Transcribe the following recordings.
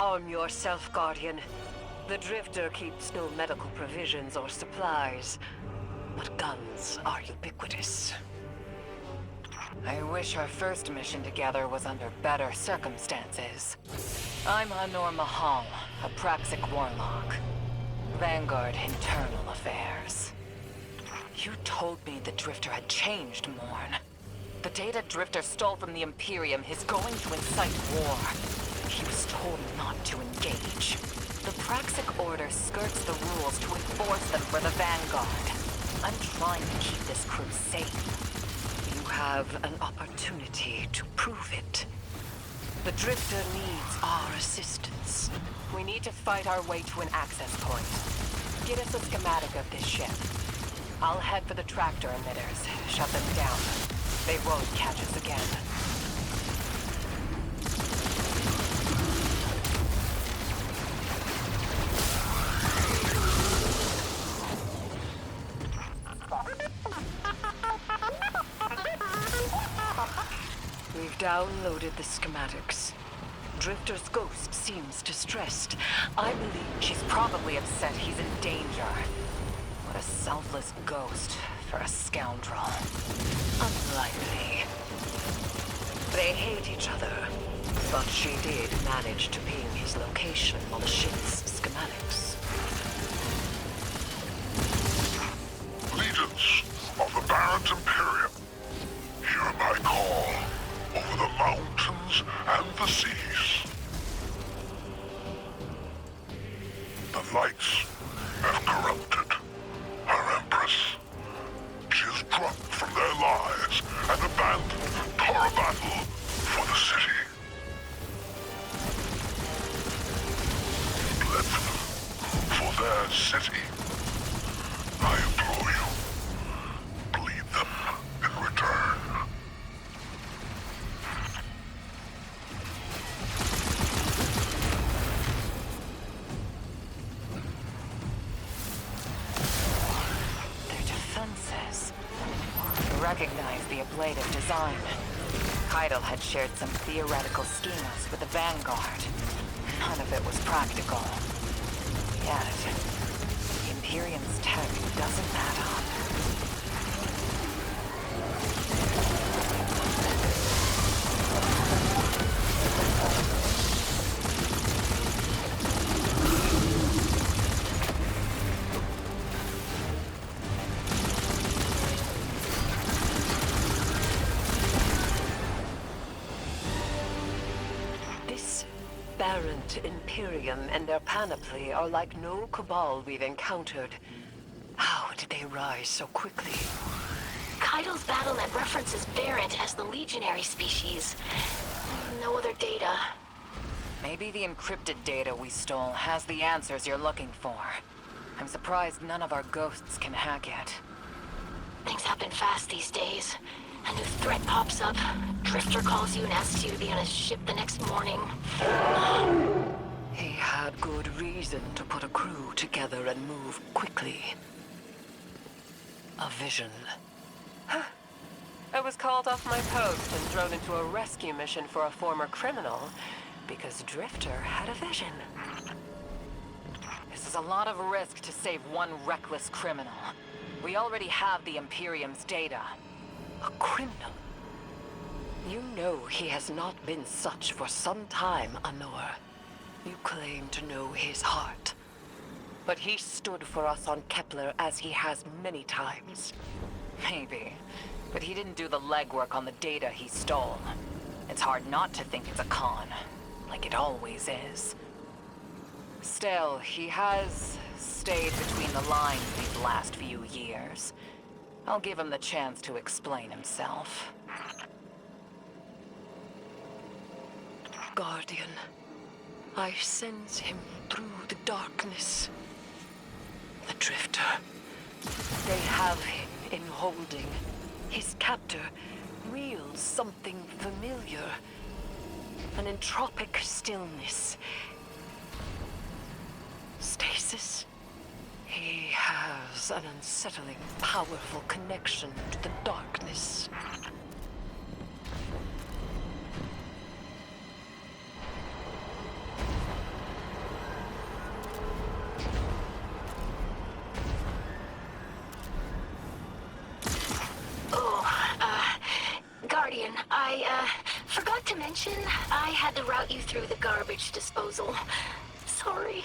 Arm yourself, Guardian. The Drifter keeps no medical provisions or supplies, but guns are ubiquitous. I wish our first mission together was under better circumstances. I'm Hanor Mahal, a Praxic warlock. Vanguard Internal Affairs. You told me the Drifter had changed, Morn. The data Drifter stole from the Imperium is going to incite war. He was told not to engage. The Praxic Order skirts the rules to enforce them for the Vanguard. I'm trying to keep this crew safe. You have an opportunity to prove it. The Drifter needs our assistance. We need to fight our way to an access point. Get us a schematic of this ship. I'll head for the tractor emitters, shut them down. They won't catch us again. We've downloaded the schematics. Drifter's ghost seems distressed. I believe she's probably upset he's in danger. What a selfless ghost for a scoundrel. Unlikely. They hate each other, but she did manage to ping his location on the ship's schematics. Legions of the Barrens Imperium, hear my call over the mountains and the seas. The lights have corrupted her Empress. She is drunk from their lies and abandoned for a battle for the city. Bled for them, for their city. I implore you, bleed them in return. Their defenses. I recognize the ablative design. Keitel had shared some theoretical schemas with the Vanguard. None of it was practical. Yet, the Imperium's tech doesn't add up. This Barrent Imperium and their panoply are like no Cabal we've encountered. How did they rise so quickly? Keitel's battlenet references Barrent as the legionary species. No other data. Maybe the encrypted data we stole has the answers you're looking for. I'm surprised none of our ghosts can hack it. Things happen fast these days. A new threat pops up. Drifter calls you and asks you to be on his ship the next morning. He had good reason to put a crew together and move quickly. A vision. I was called off my post and thrown into a rescue mission for a former criminal because Drifter had a vision. This is a lot of risk to save one reckless criminal. We already have the Imperium's data. A criminal? You know he has not been such for some time, Anor. You claim to know his heart. But he stood for us on Kepler as he has many times. Maybe. But he didn't do the legwork on the data he stole. It's hard not to think it's a con. Like it always is. Still, he has stayed between the lines these last few years. I'll give him the chance to explain himself. Guardian, I sense him through the darkness. The Drifter. They have him in holding. His captor wields something familiar. An entropic stillness. Stasis? He has an unsettling, powerful connection to the darkness. Not to mention, I had to route you through the garbage disposal. Sorry.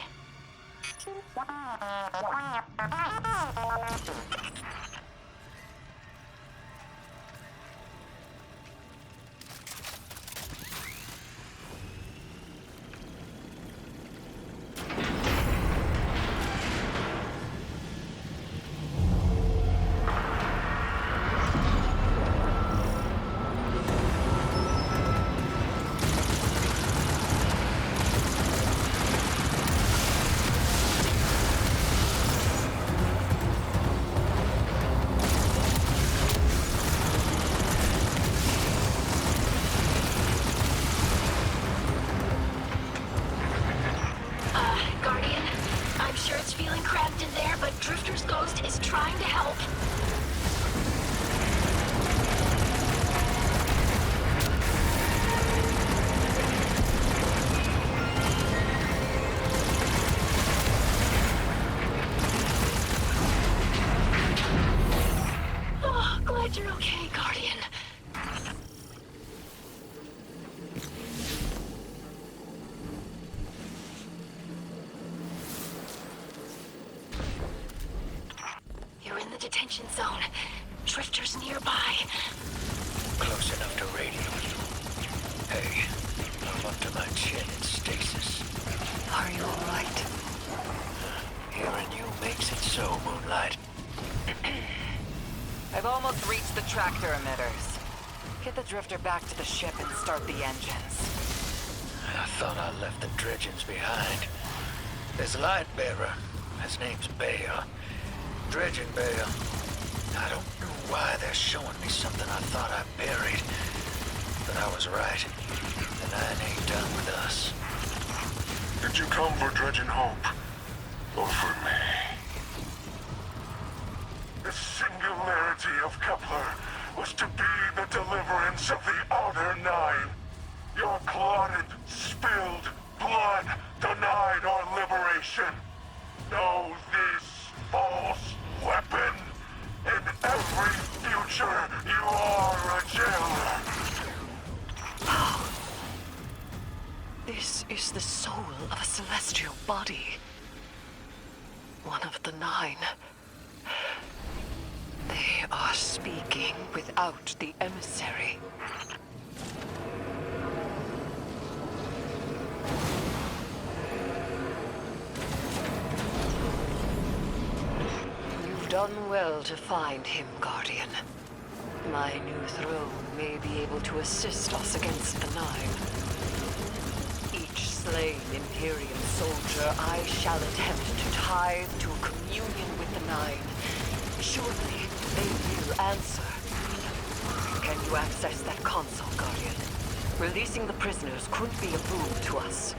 Guardian, I'm sure it's feeling cramped in there, but Drifter's ghost is trying to help. Oh, glad you're okay, Guardian. You're in the detention zone. Drifter's nearby. Close enough to radio you. Hey, I'm up to my chin in stasis. Are you all right? Hearing you makes it so, Moonlight. I've almost reached the tractor emitters. Get the Drifter back to the ship and start the engines. I thought I left the dredgings behind. There's a light bearer. His name's Bale. Dredging Bale. I don't know why they're showing me something I thought I buried. But I was right. The line ain't done with us. Did you come for Dredging Hope? Or for me? The singularity of Kepler was to be the deliverance of the Outer Nine. Your clotted, spilled blood denied our liberation. Know this false weapon. In every future, you are a jailer. This is the soul of a celestial body. One of the nine. They are speaking without the emissary. You've done well to find him, Guardian. My new throne may be able to assist us against the Nine. Each slain Imperium soldier I shall attempt to tithe to a communion with the Nine. Surely they will answer. Can you access that console, Guardian? Releasing the prisoners could be a boon to us.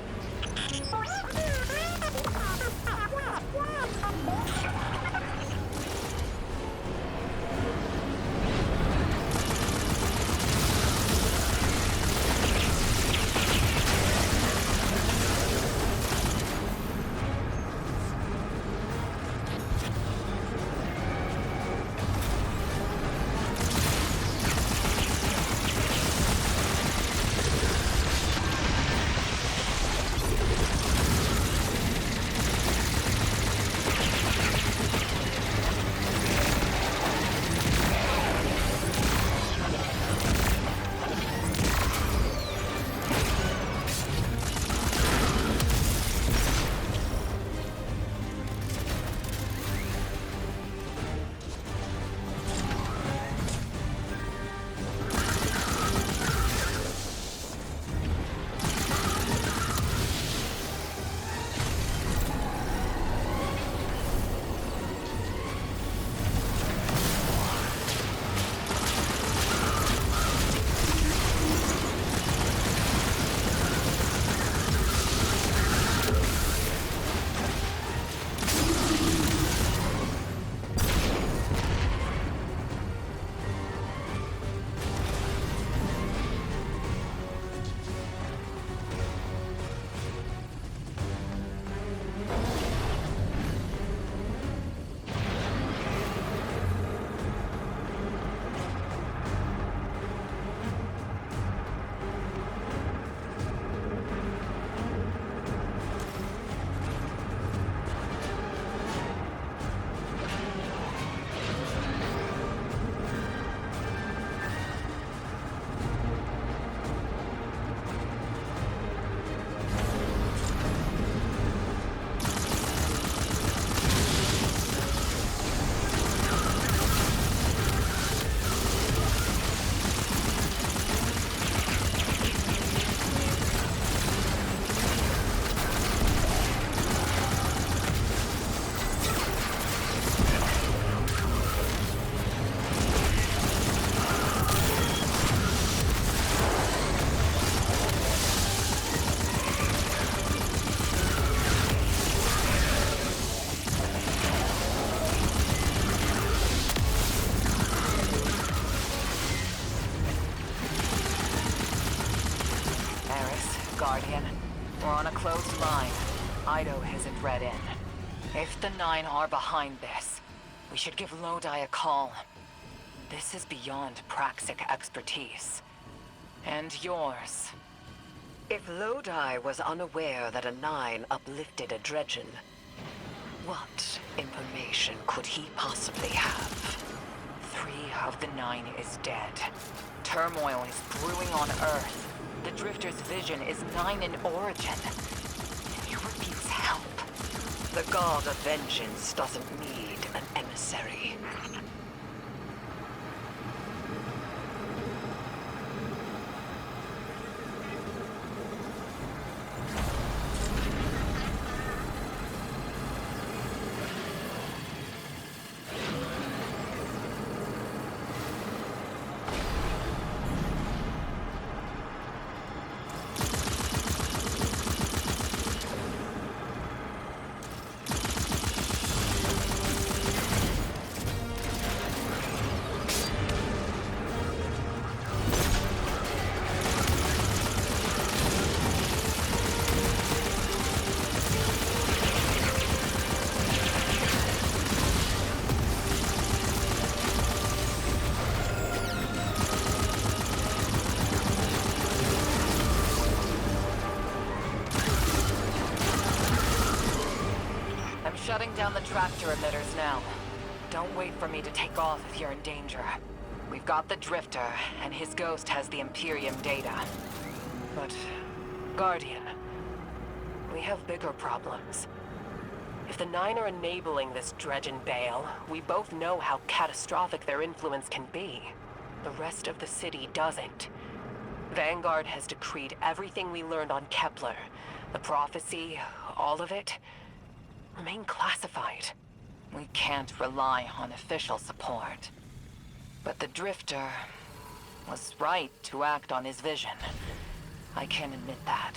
Guardian. We're on a closed line. Ido isn't read in. If the Nine are behind this, we should give Lodi a call. This is beyond Praxic expertise. And yours. If Lodi was unaware that a 9 uplifted a Dredgen, what information could he possibly have? 3 of the 9 is dead. Turmoil is brewing on Earth. The Drifter's vision is 9 in origin. He refuse help. The god of vengeance doesn't need an emissary. Shutting down the tractor emitters now. Don't wait for me to take off if you're in danger. We've got the Drifter, and his ghost has the Imperium data. But, Guardian, we have bigger problems. If the 9 are enabling this Dredgen Bale, we both know how catastrophic their influence can be. The rest of the city doesn't. Vanguard has decreed everything we learned on Kepler. The prophecy, all of it, remain classified. We can't rely on official support. But the Drifter was right to act on his vision. I can admit that.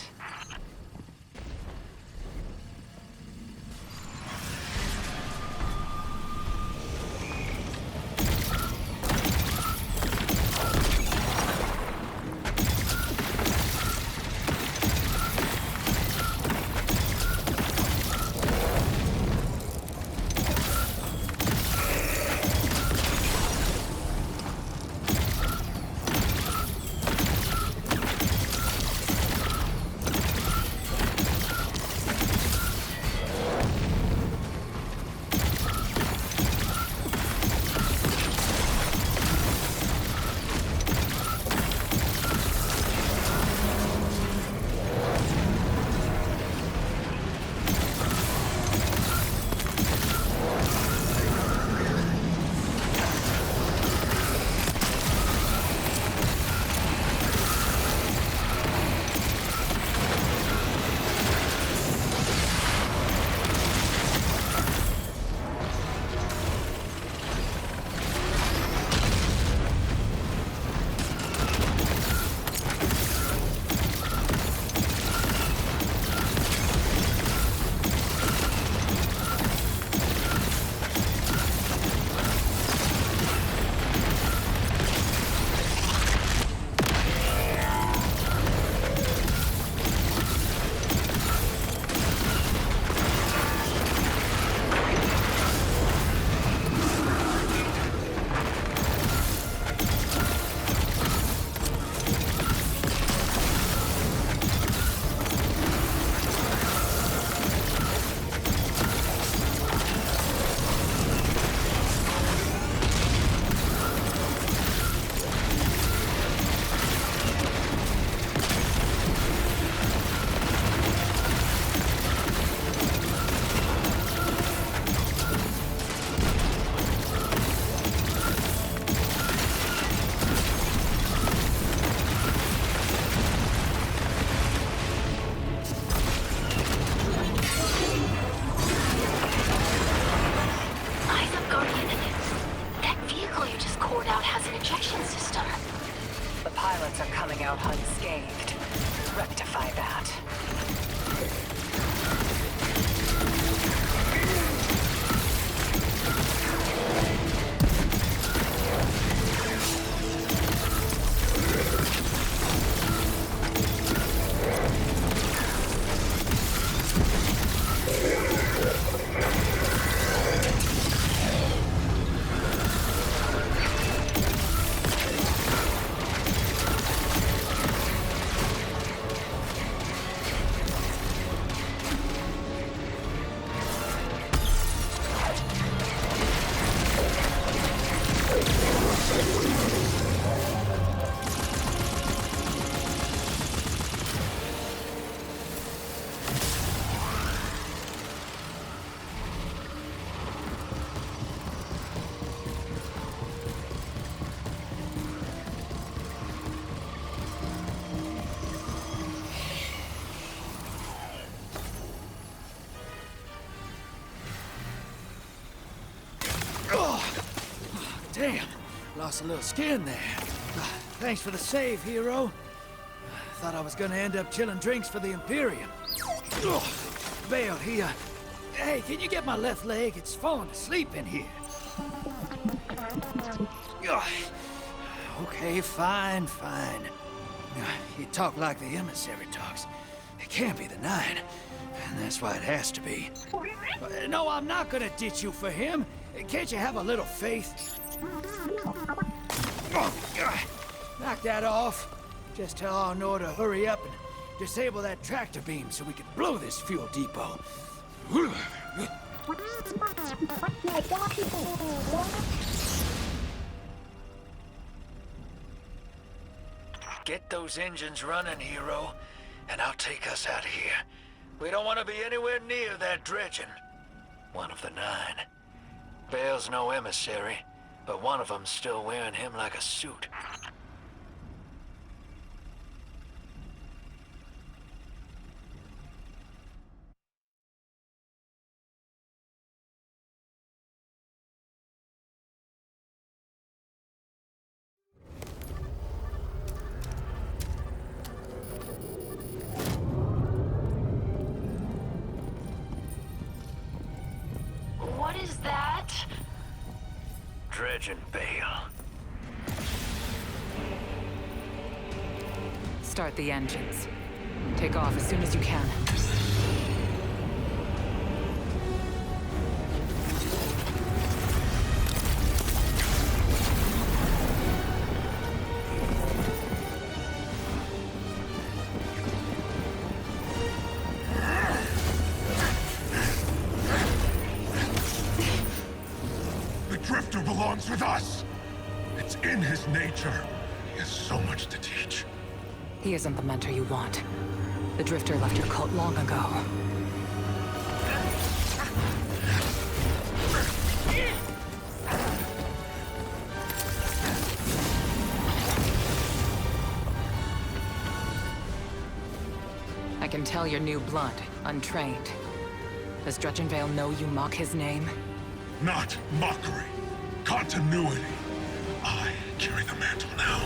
Out unscathed. Rectify that. Damn, lost a little skin there. Thanks for the save, hero. Thought I was gonna end up chilling drinks for the Imperium. Ugh. Bale, hey, can you get my left leg? It's falling asleep in here. Ugh. Okay, fine. You talk like the emissary talks. It can't be the 9, and that's why it has to be. No, I'm not gonna ditch you for him. Can't you have a little faith? Knock that off. Just tell Arnor to hurry up and disable that tractor beam so we can blow this fuel depot. Get those engines running, hero, and I'll take us out of here. We don't want to be anywhere near that dredging. One of the 9. Bale's no emissary, but one of them's still wearing him like a suit. What is that? Dredging Bale. Start the engines. Take off as soon as you can. The Drifter belongs with us! It's in his nature. He has so much to teach. He isn't the mentor you want. The Drifter left your cult long ago. I can tell you're new blood, untrained. Does Dredgenvale know you mock his name? Not mockery. Continuity. I carry the mantle now.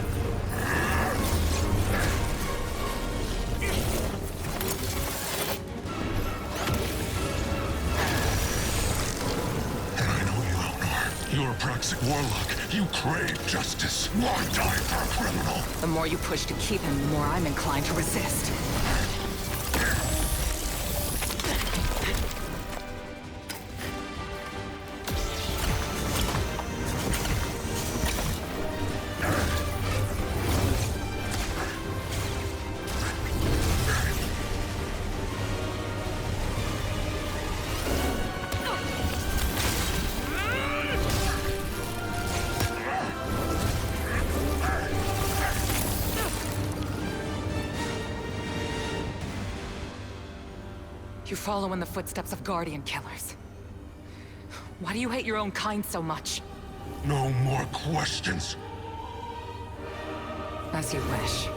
And I know you, Elnor. You're a Praxic warlock. You crave justice. Why die for a criminal? The more you push to keep him, the more I'm inclined to resist. You follow in the footsteps of Guardian killers. Why do you hate your own kind so much? No more questions. As you wish.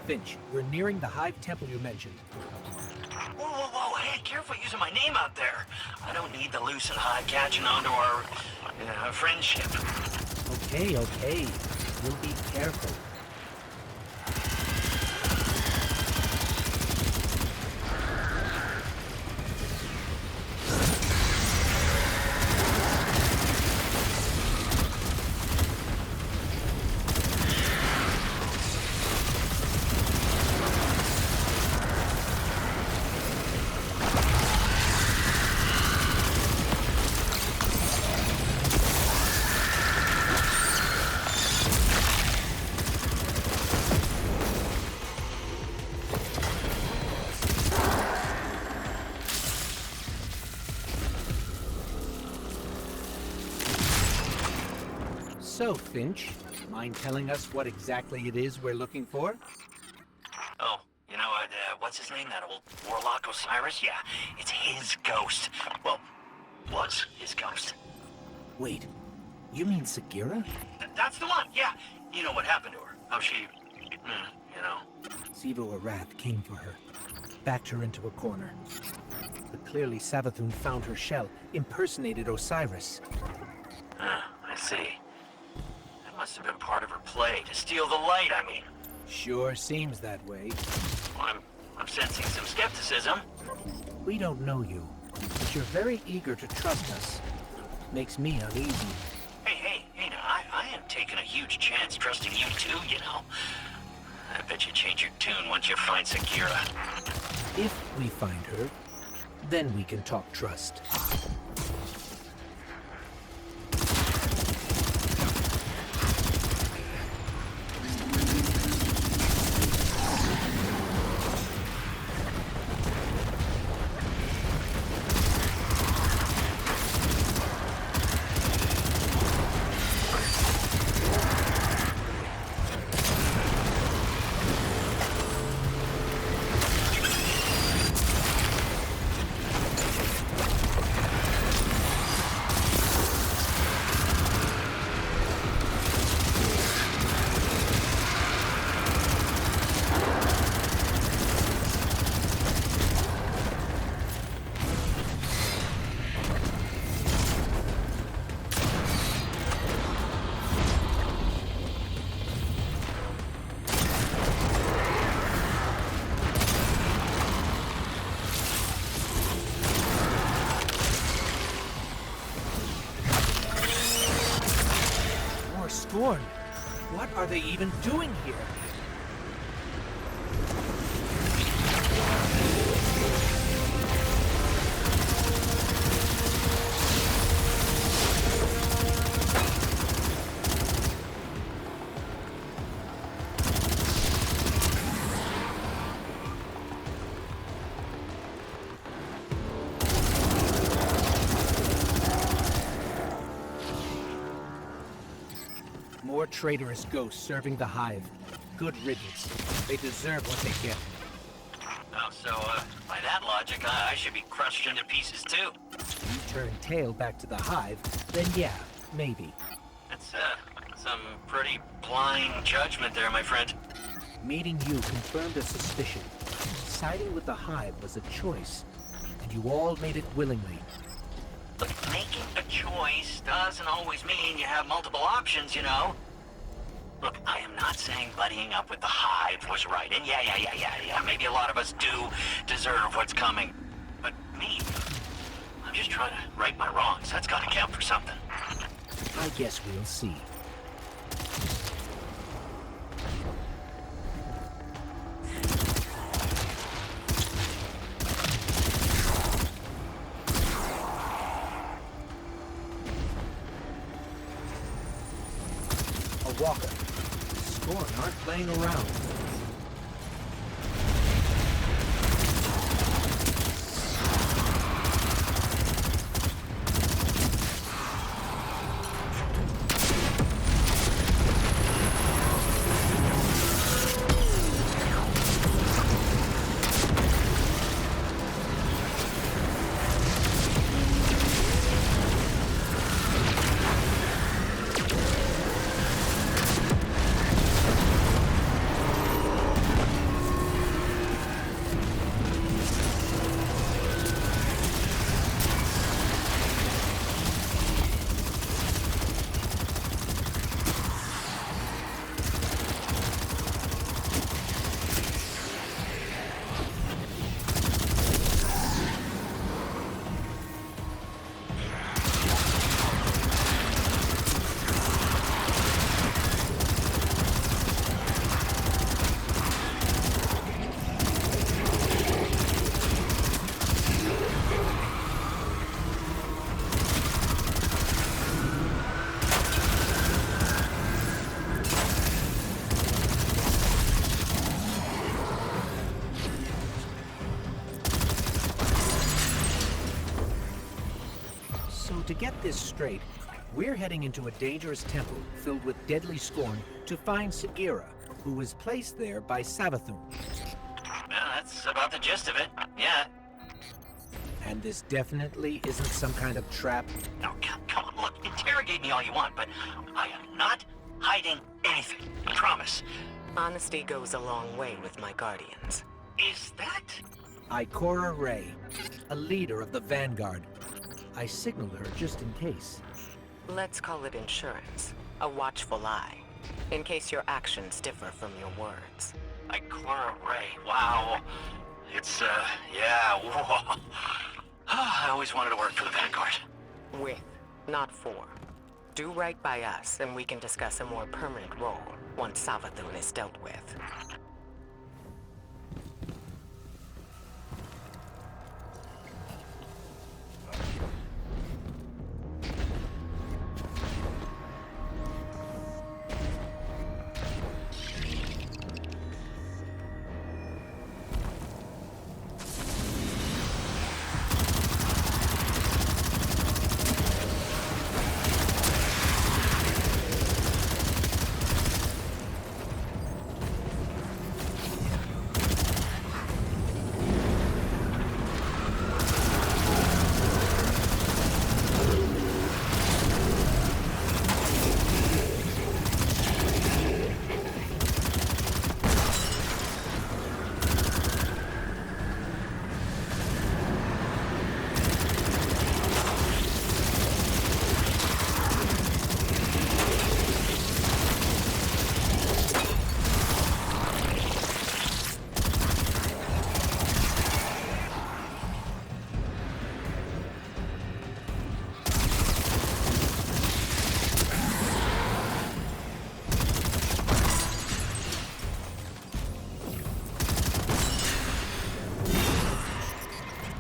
Finch, we're nearing the Hive Temple you mentioned. Whoa, whoa, whoa, hey, careful using my name out there. I don't need the loose and high catching on to our friendship. Okay, okay. We'll be careful. So, Finch, mind telling us what exactly it is we're looking for? Oh, what's his name? That old warlock Osiris? Yeah, it's his ghost. Well, was his ghost. Wait, you mean Sagira? That's the one, yeah. You know what happened to her. How she, Sivo Arath came for her, backed her into a corner. But clearly Savathun found her shell, impersonated Osiris. I see. That must have been part of her play, to steal the light, I mean. Sure seems that way. Well, I'm sensing some skepticism. We don't know you, but you're very eager to trust us. Makes me uneasy. Hey, now, I am taking a huge chance trusting you too, I bet you change your tune once you find Sagira. If we find her, then we can talk trust. Scorn. What are they even doing here? More traitorous ghosts serving the Hive. Good riddance. They deserve what they get. Oh, so, by that logic, I should be crushed into pieces too. You turn tail back to the Hive, then yeah, maybe. That's, some pretty blind judgment there, my friend. Meeting you confirmed a suspicion. Siding with the Hive was a choice, and you all made it willingly. Look, making a choice doesn't always mean you have multiple options, Look, I am not saying buddying up with the Hive was right, and yeah, maybe a lot of us do deserve what's coming. But me, I'm just trying to right my wrongs. That's gotta count for something. I guess we'll see. A walker. Scorn aren't playing around. to get this straight, we're heading into a dangerous temple filled with deadly scorn to find Sagira, who was placed there by Savathun. Well, that's about the gist of it. Yeah. And this definitely isn't some kind of trap. No, come on, look, interrogate me all you want, but I am not hiding anything. I promise. Honesty goes a long way with my guardians. Is that? Ikora Ray, a leader of the Vanguard. I signaled her just in case. Let's call it insurance. A watchful eye. In case your actions differ from your words. Ikora Ray, wow. It's, yeah, whoa. I always wanted to work for the Vanguard. With, not for. Do right by us, and we can discuss a more permanent role once Savathun is dealt with.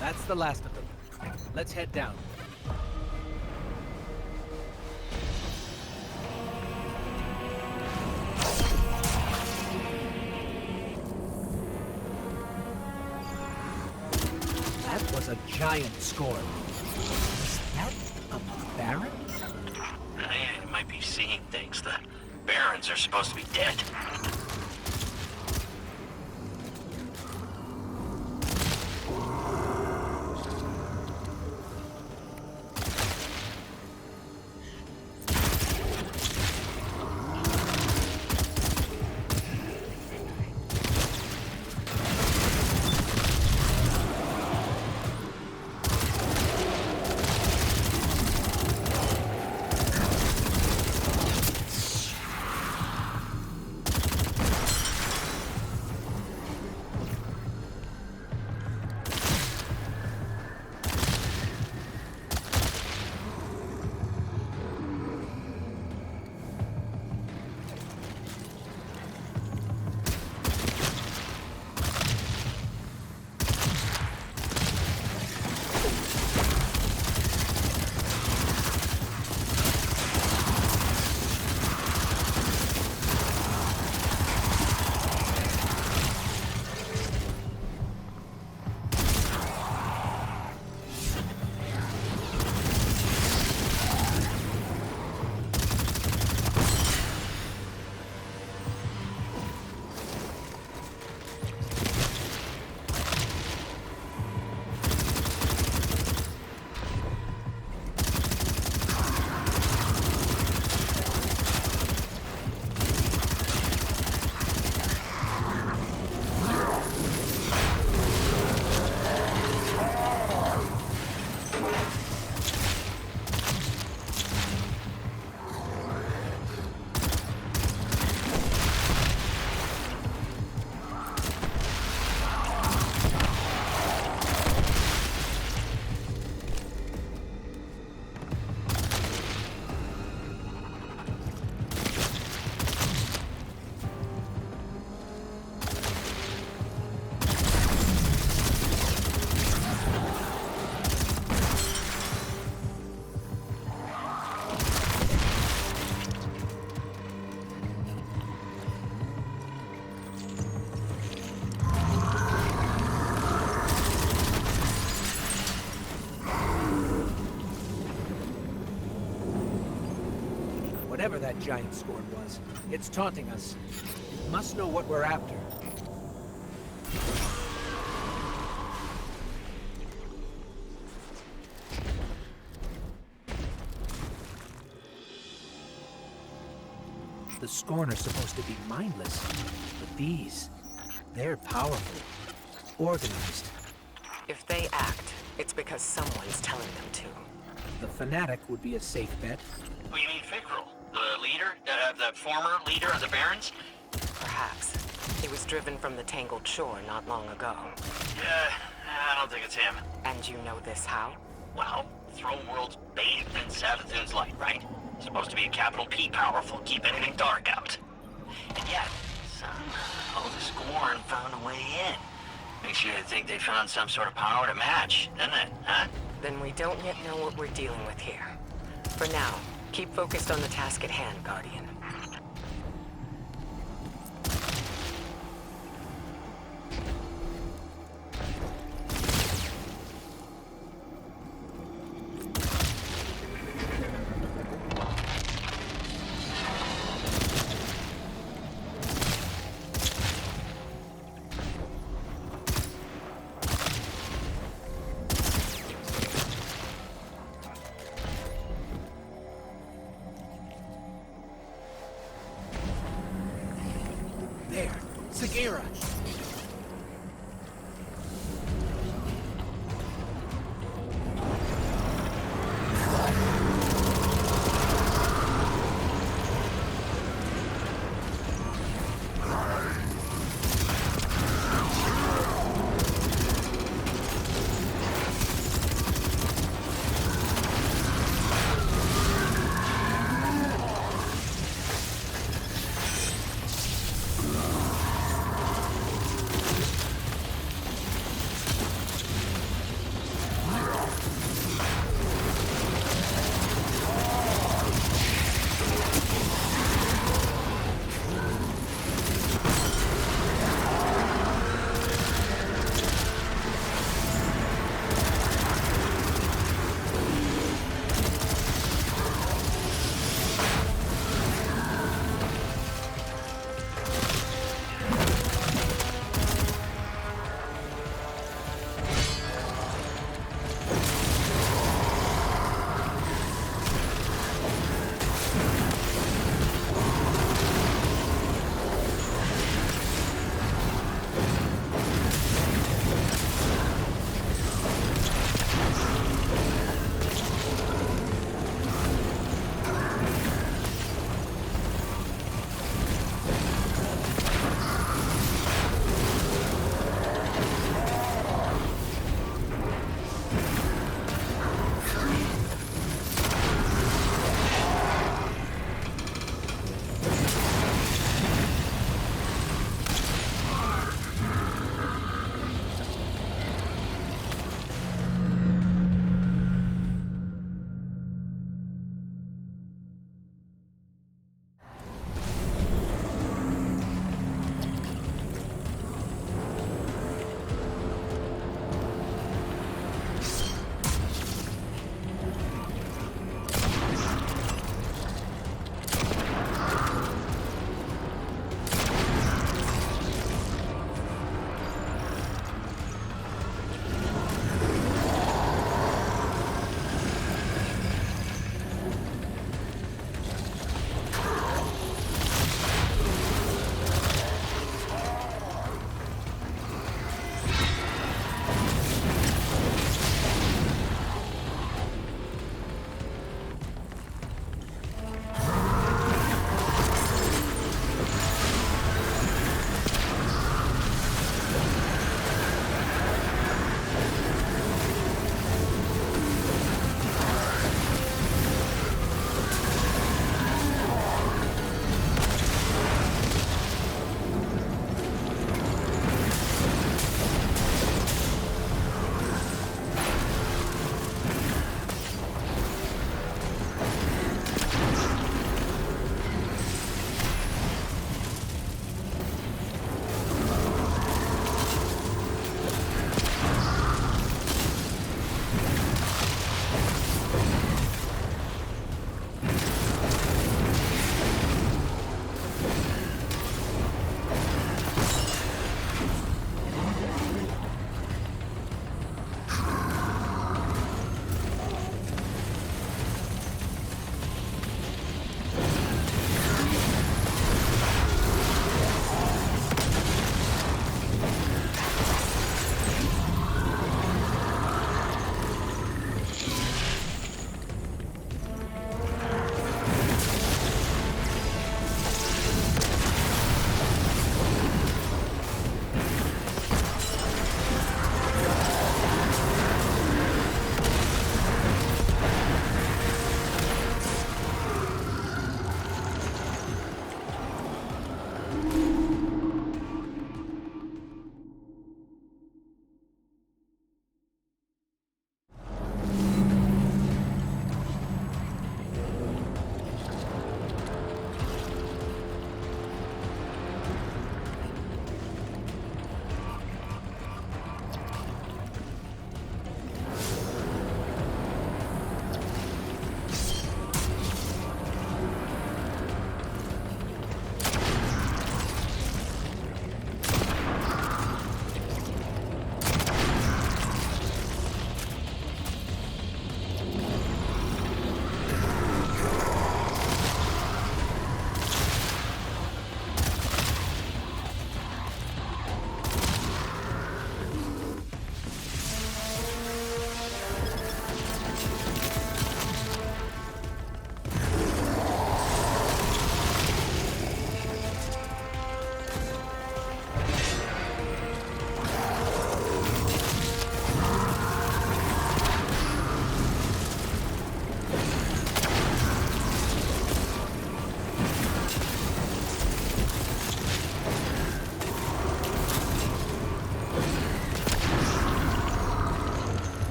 That's the last of them. Let's head down. That was a giant score. Is that a Baron? I might be seeing things. The Barons are supposed to be dead. Whatever that giant scorn was, it's taunting us. It must know what we're after. The Scorn are supposed to be mindless, but they're powerful, organized. If they act, it's because someone's telling them to. The Fanatic would be a safe bet. What do you mean, Fickrel? The leader? The former leader of the Barons? Perhaps. He was driven from the Tangled Shore not long ago. Yeah, I don't think it's him. And you know this how? Well, Throne World's bathed in Savathun's light, right? Supposed to be a capital P powerful, keep anything dark out. And yet, somehow the Scorn found a way in. Makes you think they found some sort of power to match, doesn't it, huh? Then we don't yet know what we're dealing with here. For now, keep focused on the task at hand, Guardian. There, Sagira!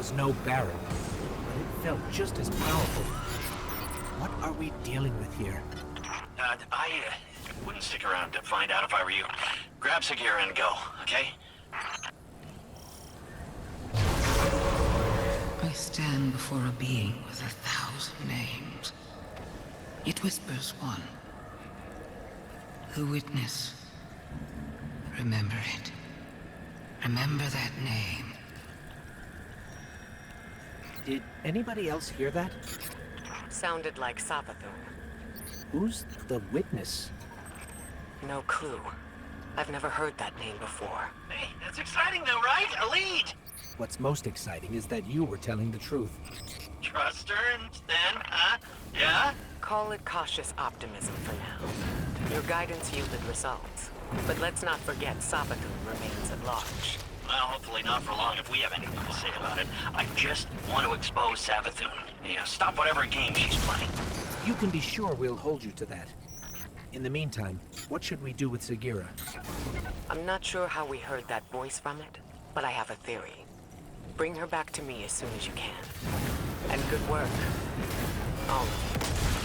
was no barrel, but it felt just as powerful. What are we dealing with here? I wouldn't stick around to find out if I were you. Grab Sagira and go, okay? I stand before a being with 1,000 names. It whispers one. The witness. Remember it. Remember that name. Did anybody else hear that? Sounded like Savathun. Who's the witness? No clue. I've never heard that name before. Hey, that's exciting though, right? A lead! What's most exciting is that you were telling the truth. Trust her and then, huh? Yeah? Call it cautious optimism for now. Your guidance yielded results. But let's not forget Savathun remains at large. Well, hopefully not for long if we have anything to say about it. I just want to expose Savathun. Yeah, stop whatever game she's playing. You can be sure we'll hold you to that. In the meantime, what should we do with Sagira? I'm not sure how we heard that voice from it, but I have a theory. Bring her back to me as soon as you can. And good work. All of you.